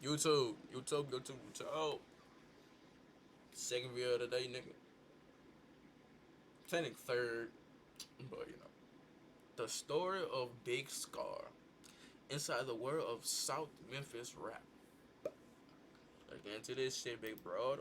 YouTube. Second video of the day, nigga. Technically third, but you know. The story of Big Scarr inside the world of South Memphis rap. Let's get into this shit, big broad.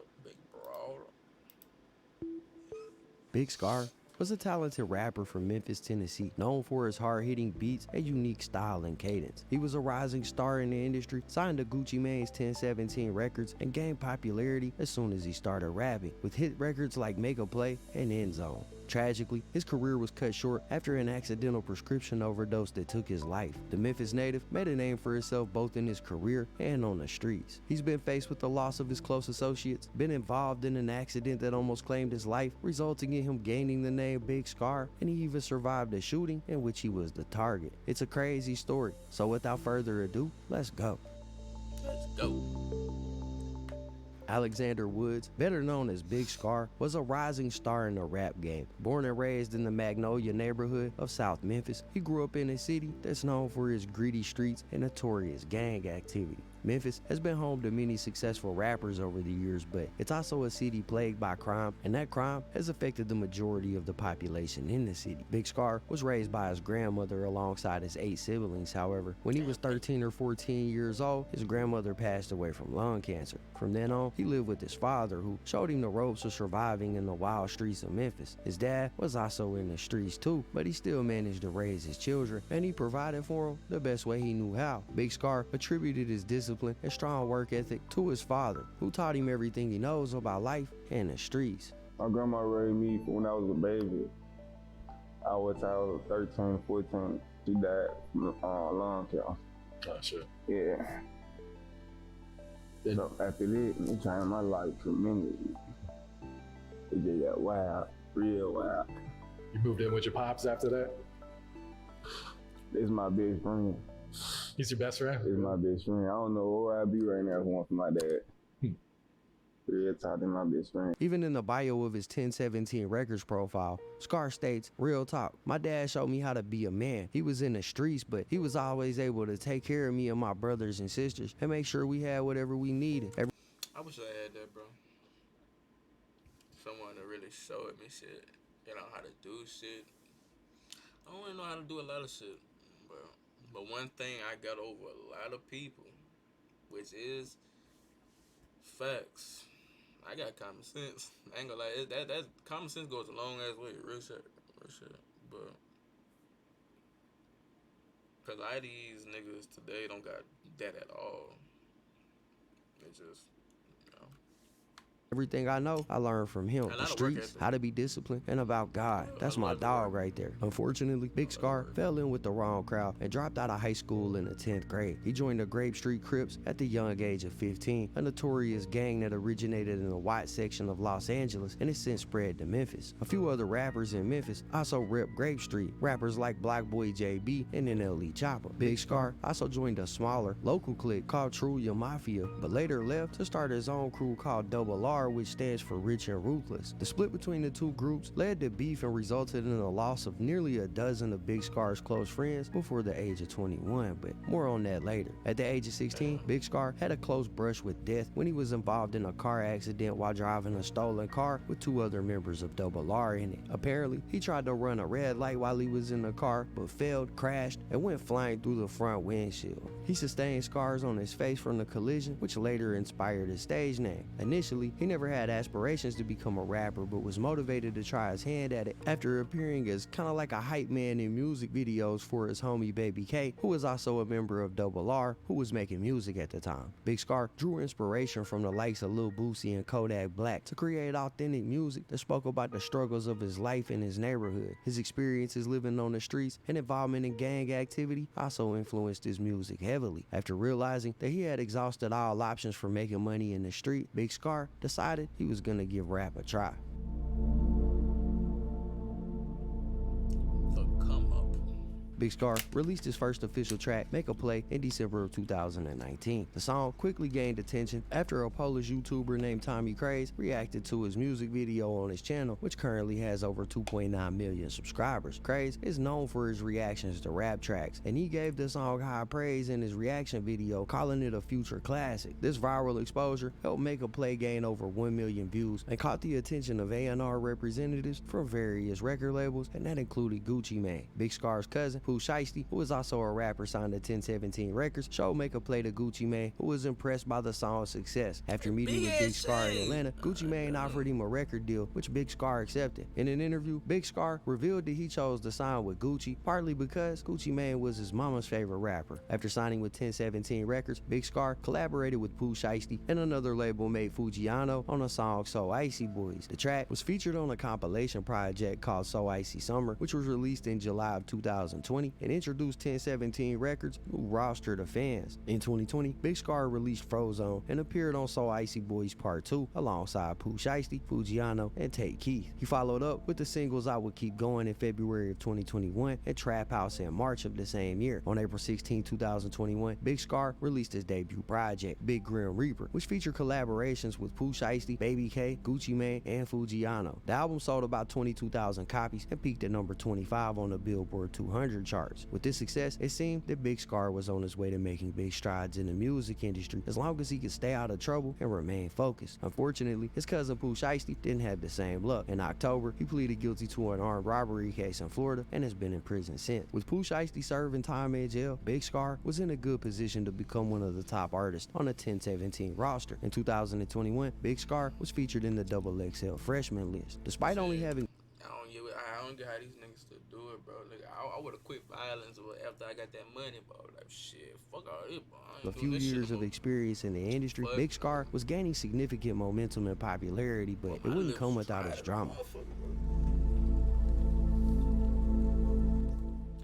Big Scarr was a talented rapper from Memphis, Tennessee, known for his hard-hitting beats and unique style and cadence. He was a rising star in the industry, signed to Gucci Mane's 1017 Records, and gained popularity as soon as he started rapping, with hit records like Make a Play and End Zone. Tragically, his career was cut short after an accidental prescription overdose that took his life. The Memphis native made a name for himself both in his career and on the streets. He's been faced with the loss of his close associates, been involved in an accident that almost claimed his life, resulting in him gaining the name Big Scarr, and he even survived a shooting in which he was the target. It's a crazy story, so without further ado, let's go. Let's go. Alexander Woods, better known as Big Scarr, was a rising star in the rap game. Born and raised in the Magnolia neighborhood of South Memphis, he grew up in a city that's known for its greedy streets and notorious gang activity. Memphis has been home to many successful rappers over the years, but it's also a city plagued by crime, and that crime has affected the majority of the population in the city. Big Scarr was raised by his grandmother alongside his 8 siblings. However, when he was 13 or 14 years old, his grandmother passed away from lung cancer. From then on, he lived with his father, who showed him the ropes of surviving in the wild streets of Memphis. His dad was also in the streets too, but he still managed to raise his children, and he provided for them the best way he knew how. Big Scarr attributed his discipline and strong work ethic to his father, who taught him everything he knows about life and the streets. My grandma raised me when I was a baby. I was 13, 14. She died from lung cancer. Oh, shit. Yeah. So after that, it changed my life tremendously. It just got wild, real wild. You moved in with your pops after that? This is my best friend. He's your best friend? This is my best friend. I don't know where I'd be right now if it wasn't for my dad. Real talk to my best friend. Even in the bio of his 1017 Records profile, Scarr states, "Real talk, my dad showed me how to be a man. He was in the streets, but he was always able to take care of me and my brothers and sisters and make sure we had whatever we needed." I wish I had that, bro. Someone to really show me shit. You know how to do shit. I don't really know how to do a lot of shit, but one thing I got over a lot of people, which is facts. I got common sense. I ain't gonna lie. That common sense goes a long ass way. Real shit. But cause a lot of these niggas today don't got that at all. It's just, you know. Everything I know, I learned from him. The streets, how to be disciplined, and about God. That's my dog right there. Unfortunately, Big Scarr fell in with the wrong crowd and dropped out of high school in the 10th grade. He joined the Grape Street Crips at the young age of 15, a notorious gang that originated in the white section of Los Angeles and has since spread to Memphis. A few other rappers in Memphis also rep Grape Street, rappers like Black Boy JB and NLE Chopper. Big Scarr also joined a smaller, local clique called Trulia Mafia, but later left to start his own crew called Double R, which stands for Rich and Ruthless. The split between the two groups led to beef and resulted in the loss of nearly a dozen of Big Scarr's close friends before the age of 21, but more on that later. At the age of 16, Big Scarr had a close brush with death when he was involved in a car accident while driving a stolen car with 2 other members of Double R in it. Apparently, he tried to run a red light while he was in the car, but failed, crashed, and went flying through the front windshield. He sustained scars on his face from the collision, which later inspired his stage name. Initially, he never had aspirations to become a rapper, but was motivated to try his hand at it after appearing as kind of like a hype man in music videos for his homie Baby K, who was also a member of Double R, who was making music at the time. Big Scarr drew inspiration from the likes of Lil Boosie and Kodak Black to create authentic music that spoke about the struggles of his life in his neighborhood. His experiences living on the streets and involvement in gang activity also influenced his music heavily. After realizing that he had exhausted all options for making money in the street, Big Scarr decided he was gonna give rap a try. The come up. Big Scarr released his first official track, Make a Play, in December of 2019. The song quickly gained attention after a Polish YouTuber named Tommy Craze reacted to his music video on his channel, which currently has over 2.9 million subscribers. Craze is known for his reactions to rap tracks, and he gave the song high praise in his reaction video, calling it a future classic. This viral exposure helped Make a Play gain over 1 million views and caught the attention of A&R representatives from various record labels, and that included Gucci Mane. Big Scarr's cousin, Pooh Shiesty, who is also a rapper signed to 1017 Records, showed Make a Play to Gucci Mane, who was impressed by the song's success. After meeting with Big Scarr in Atlanta, Gucci Mane offered him a record deal, which Big Scarr accepted. In an interview, Big Scarr revealed that he chose to sign with Gucci partly because Gucci Mane was his mama's favorite rapper. After signing with 1017 Records, Big Scarr collaborated with Pooh Shiesty and another label mate Fujiano on a song So Icy Boys. The track was featured on a compilation project called So Icy Summer, which was released in July of 2020 and introduced 1017 Records' new roster of fans. In 2020, Big Scarr released Frozone and appeared on So Icy Boys Part 2 alongside Pooh Shiesty, Fujiano, and Tate Keith. He followed up with the singles I Would Keep Going in February of 2021 and Trap House in March of the same year. On April 16, 2021, Big Scarr released his debut project, Big Grim Reaper, which featured collaborations with Pooh Shiesty, Baby K, Gucci Mane, and Fujiano. The album sold about 22,000 copies and peaked at number 25 on the Billboard 200 charts. With this success, it seemed that Big Scarr was on his way to making big strides in the music industry as long as he could stay out of trouble and remain focused. Unfortunately, his cousin Pooh Shiesty didn't have the same luck. In October, he pleaded guilty to an armed robbery case in Florida and has been in prison since. With Pooh Shiesty serving time in jail, Big Scarr was in a good position to become one of the top artists on the 1017 roster. In 2021, Big Scarr was featured in the XXL freshman list. Despite only having I don't get how these niggas still do it, bro. Like, I would have quit violence after I got that money, bro. Like, shit, fuck all this, bro. a few years of experience in the industry, Big Scarr was gaining significant momentum and popularity, but it wouldn't come without its drama.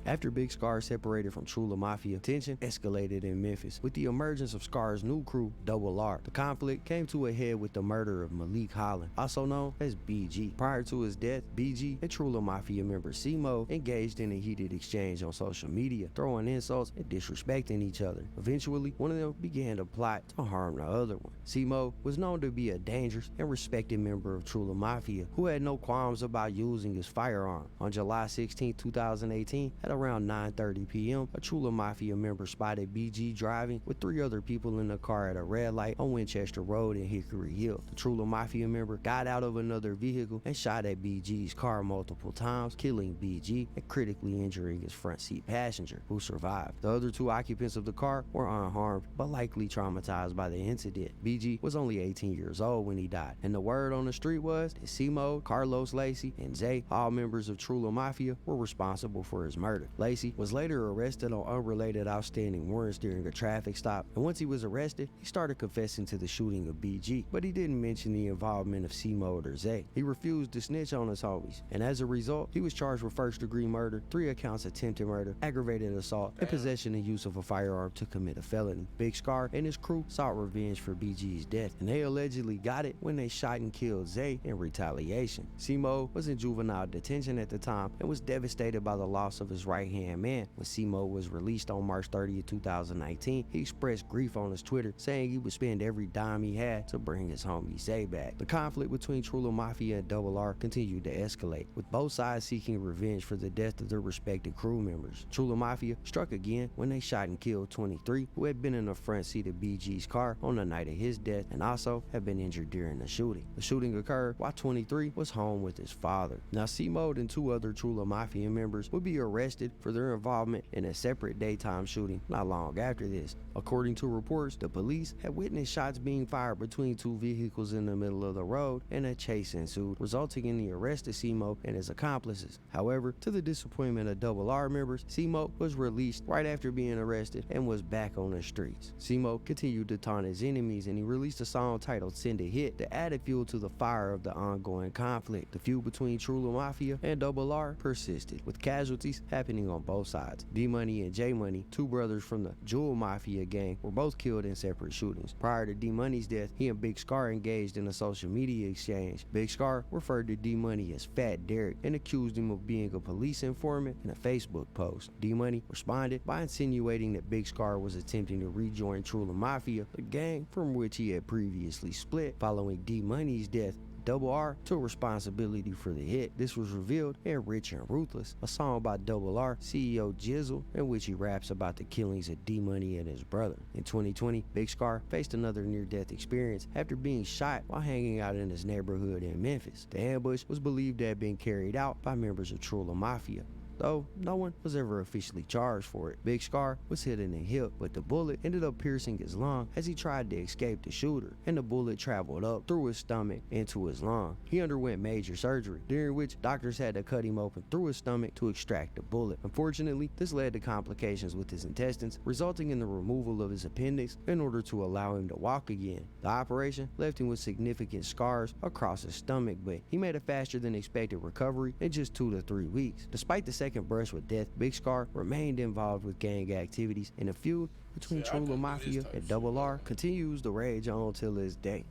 After Big Scarr separated from Trula Mafia, tension escalated in Memphis with the emergence of Scarr's new crew, Double R. The conflict came to a head with the murder of Malik Holland, also known as BG. Prior to his death, BG and Trula Mafia member C-Mo engaged in a heated exchange on social media, throwing insults and disrespecting each other. Eventually, one of them began to plot to harm the other one. C-Mo was known to be a dangerous and respected member of Trula Mafia who had no qualms about using his firearm. On July 16, 2018, at around 9:30 p.m., a Trula Mafia member spotted BG driving with 3 other people in the car at a red light on Winchester Road in Hickory Hill. The Trula Mafia member got out of another vehicle and shot at BG's car multiple times, killing BG and critically injuring his front seat passenger, who survived. The other 2 occupants of the car were unharmed, but likely traumatized by the incident. BG was only 18 years old when he died, and the word on the street was that C-Mo, Carlos Lacey, and Zay, all members of Trula Mafia, were responsible for his murder. Lacey was later arrested on unrelated outstanding warrants during a traffic stop, and once he was arrested, he started confessing to the shooting of BG, but he didn't mention the involvement of C-Mo or Zay. He refused to snitch on his homies, and as a result, he was charged with first-degree murder, 3 accounts of attempted murder, aggravated assault, and possession and use of a firearm to commit a felony. Big Scarr and his crew sought revenge for BG's death, and they allegedly got it when they shot and killed Zay in retaliation. C-Mo was in juvenile detention at the time and was devastated by the loss of his right-hand man. When C-Mo was released on March 30, 2019, he expressed grief on his Twitter, saying he would spend every dime he had to bring his homie Zay back. The conflict between Trula Mafia and Double R continued to escalate, with both sides seeking revenge for the death of their respective crew members. Trula Mafia struck again when they shot and killed 23, who had been in the front seat of BG's car on the night of his death and also had been injured during the shooting. The shooting occurred while 23 was home with his father. Now, C-Mo and 2 other Trula Mafia members would be arrested for their involvement in a separate daytime shooting not long after this. According to reports, the police had witnessed shots being fired between 2 vehicles in the middle of the road, and a chase ensued, resulting in the arrest of C-Mo and his accomplices. However, to the disappointment of Double R members, C-Mo was released right after being arrested and was back on the streets. C-Mo continued to taunt his enemies, and he released a song titled Send a Hit that added fuel to the fire of the ongoing conflict. The feud between Trula Mafia and Double R persisted, with casualties happening happening on both sides. D Money and J Money, two brothers from the Jewel Mafia gang, were both killed in separate shootings. Prior to D Money's death, he and Big Scarr engaged in a social media exchange. Big Scarr referred to D Money as Fat Derek and accused him of being a police informant in a Facebook post. D Money responded by insinuating that Big Scarr was attempting to rejoin Trula Mafia, the gang from which he had previously split. Following D Money's death, Double R took responsibility for the hit. This was revealed in Rich and Ruthless, a song by Double R, CEO Jizzle, in which he raps about the killings of D Money and his brother. In 2020, Big Scarr faced another near-death experience after being shot while hanging out in his neighborhood in Memphis. The ambush was believed to have been carried out by members of Trula Mafia, though no one was ever officially charged for it. Big Scarr was hit in the hip, but the bullet ended up piercing his lung as he tried to escape the shooter, and the bullet traveled up through his stomach into his lung. He underwent major surgery, during which doctors had to cut him open through his stomach to extract the bullet. Unfortunately, this led to complications with his intestines, resulting in the removal of his appendix in order to allow him to walk again. The operation left him with significant scars across his stomach, but he made a faster than expected recovery in just 2 to 3 weeks. Despite the second brush with death, Big Scarr remained involved with gang activities, and the feud between Trula Mafia and Double R continues to rage on till this day.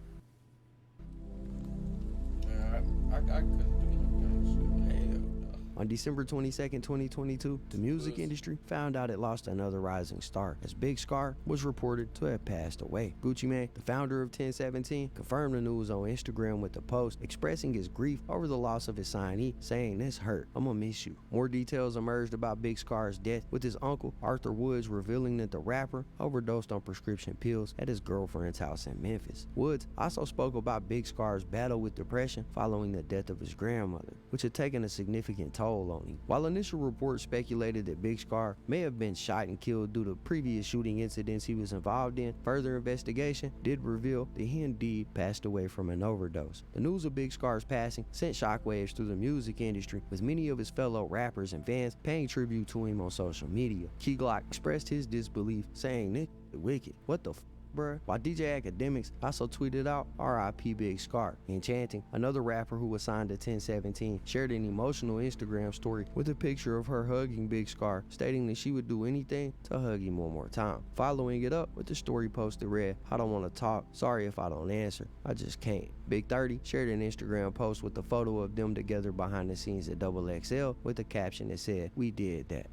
I couldn't do no shit. Hell no. On December 22nd, 2022, the music industry found out it lost another rising star, as Big Scarr was reported to have passed away. Gucci Mane, the founder of 1017, confirmed the news on Instagram with a post expressing his grief over the loss of his signee, saying, "This hurt. I'ma miss you." More details emerged about Big Scarr's death, with his uncle, Arthur Woods, revealing that the rapper overdosed on prescription pills at his girlfriend's house in Memphis. Woods also spoke about Big Scarr's battle with depression following the death of his grandmother, which had taken a significant toll on him. While initial reports speculated that Big Scarr may have been shot and killed due to previous shooting incidents he was involved in, further investigation did reveal that he indeed passed away from an overdose. The news of Big Scarr's passing sent shockwaves through the music industry, with many of his fellow rappers and fans paying tribute to him on social media. Key Glock expressed his disbelief, saying, "This wicked. What the bruh?" While DJ Academics also tweeted out R.I.P. Big Scarr. Enchanting, another rapper who was signed to 1017, shared an emotional Instagram story with a picture of her hugging Big Scarr, stating that she would do anything to hug him one more time. Following it up with the story post that read, "I don't want to talk. Sorry if I don't answer. I just can't." Big 30 shared an Instagram post with a photo of them together behind the scenes at Double XL with a caption that said, "We did that."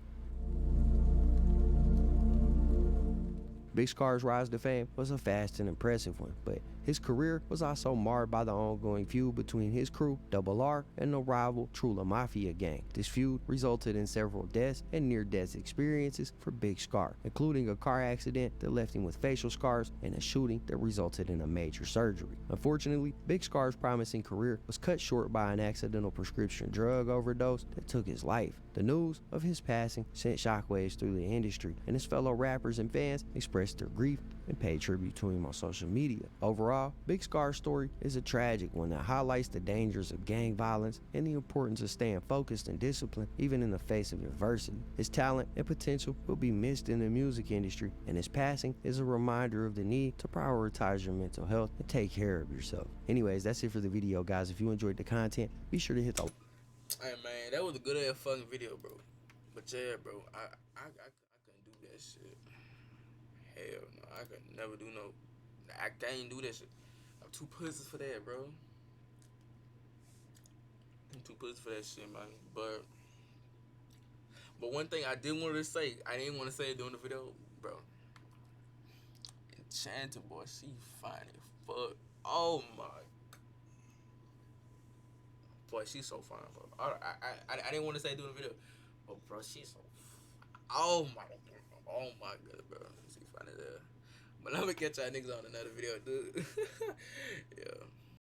Big Scarr's rise to fame was a fast and impressive one, but his career was also marred by the ongoing feud between his crew, Double R, and the rival Trula Mafia gang. This feud resulted in several deaths and near-death experiences for Big Scarr, including a car accident that left him with facial scars and a shooting that resulted in a major surgery. Unfortunately, Big Scarr's promising career was cut short by an accidental prescription drug overdose that took his life. The news of his passing sent shockwaves through the industry, and his fellow rappers and fans expressed their grief and paid tribute to him on social media. Overall, Big Scarr's story is a tragic one that highlights the dangers of gang violence and the importance of staying focused and disciplined even in the face of adversity. His talent and potential will be missed in the music industry, and his passing is a reminder of the need to prioritize your mental health and take care of yourself. Anyways, that's it for the video, guys. If you enjoyed the content, be sure to hit the... Hey man, that was a good ass fucking video, bro. But yeah, bro, I couldn't do that shit. Hell no, I could never do no. I can't do that shit. I'm too pussy for that, bro. I'm too pussy for that shit, man. But one thing I did want to say, I didn't want to say it during the video, bro. Enchanted boy, she fine as fuck. Oh my. Boy, she's so fine, bro. I didn't want to say it during the video, but bro, she's so. Oh my god, bro. She's fine as hell. But I'm gonna catch y'all niggas on another video, dude. Yeah.